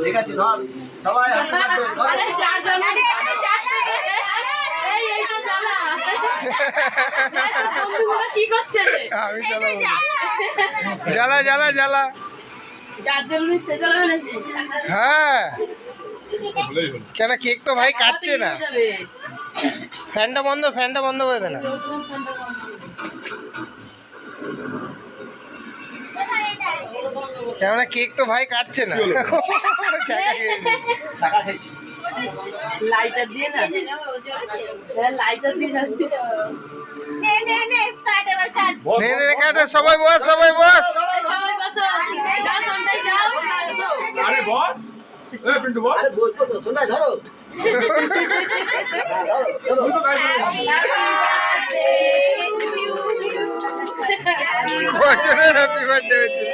ঠিক আছে ধর সবাই আরে চার জন বন্ধুগুলো কি করছে রে? আমি চালাবো জ্বালা জ্বালা জ্বালা। চার জন মিশে জ্বালা ফেলেছে। হ্যাঁ কেন কেক তো ভাই কাটছে না। ফ্যানটা বন্ধ করে দে না। কেননা কেক তো ভাই কাটছে না। টাকা খেয়েছি লাইটার দিয়ে না, লাইটার দিয়ে যাচ্ছি। নে নে নে স্টার্ট এবার কাট নে নে কাটা সবাই বস সবাই বসো, যাও সন্ধ্যায় যাও। আরে বস এই পিন্টু বস আরে বসবো তো শোনা ধরো ধরো তুই তো গাইড কজনের হ্যাপি বার্থডে হয়েছে।